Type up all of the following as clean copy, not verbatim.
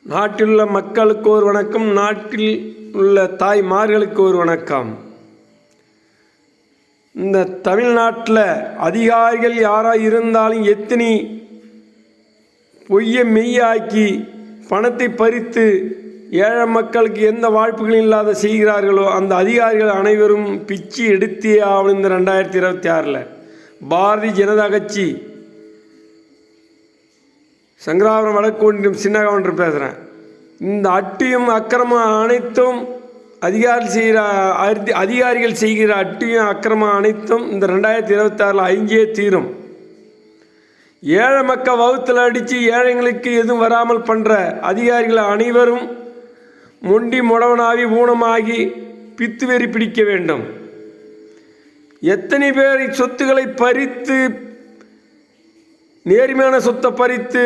நாட்டிலுள்ள மக்களுக்கு ஒரு வணக்கம். நாட்டில் உள்ள தாய்மார்களுக்கு ஒரு வணக்கம். இந்த தமிழ்நாட்டில் அதிகாரிகள் யாராக இருந்தாலும் எத்தனை பொய்யை மெய்யாக்கி பணத்தை பறித்து ஏழை மக்களுக்கு எந்த வாய்ப்புகளும் இல்லாத செய்கிறார்களோ அந்த அதிகாரிகள் அனைவரும் பிச்சு எடுத்தே ஆகணும். இந்த 2026 பாரதிய ஜனதா கட்சி சங்கராபுரம் வடக்கு ஒன்றியம் சின்ன கவுண்டர் பேசுகிறேன். இந்த அட்டியும் அக்கிரமம் அனைத்தும் அதிகாரிகள் செய்கிற அட்டியும் அக்கிரமம் அனைத்தும் இந்த 2026 அழிஞ்சே தீரும். ஏழை மக்கள் வகுத்தில் அடித்து ஏழைங்களுக்கு எதுவும் வராமல் பண்ணுற அதிகாரிகள் அனைவரும் மொண்டி முடவனாகி ஊனமாகி பித்து வெறி பிடிக்க வேண்டும். எத்தனை பேர் சொத்துக்களை பறித்து நேர்மையான சொத்தை பறித்து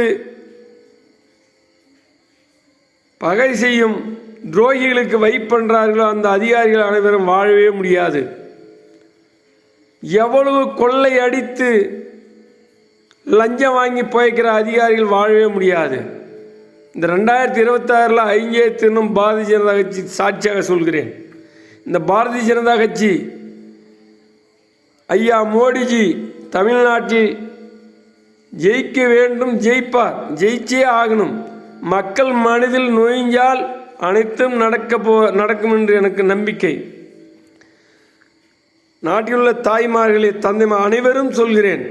பகை செய்யும் துரோகிகளுக்கு வைப்பண்றார்களோ அந்த அதிகாரிகள் அனைவரும் வாழவே முடியாது. எவ்வளவு கொள்ளை அடித்து லஞ்சம் வாங்கி போய்க்கிற அதிகாரிகள் வாழவே முடியாது. இந்த 2026 அழிஞ்சே திரும்ப பாரதிய ஜனதா கட்சி சாட்சியாக சொல்கிறேன். இந்த பாரதிய ஜனதா கட்சி ஐயா மோடிஜி தமிழ்நாட்டில் ஜெயிக்க வேண்டும், ஜெயிப்பார், ஜெயிச்சே ஆகணும். மக்கள் மனதில் நுழைஞ்சால் அனைத்தும் நடக்கும் என்று எனக்கு நம்பிக்கை. நாட்டிலுள்ள தாய்மார்களே, தந்தைமார் அனைவரும் சொல்கிறேன்.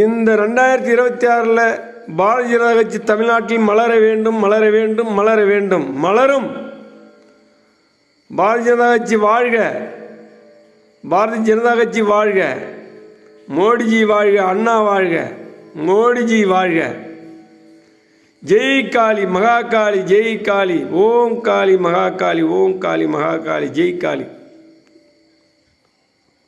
இந்த 2026 பாரதிய ஜனதா கட்சி தமிழ்நாட்டில் மலர வேண்டும், மலர வேண்டும், மலர வேண்டும், மலரும். பாரதிய ஜனதா கட்சி வாழ்க, பாரதிய ஜனதா கட்சி வாழ்க, மோடிஜி வாழ்க, அண்ணா வாழ்க, மோடிஜி வாழ்க. ஜெய் காளி மகா காளி, ஜெய் காளி, ஓம் காளி மகா காளி, ஓம் காளி மகா காளி, ஜெய் காளி.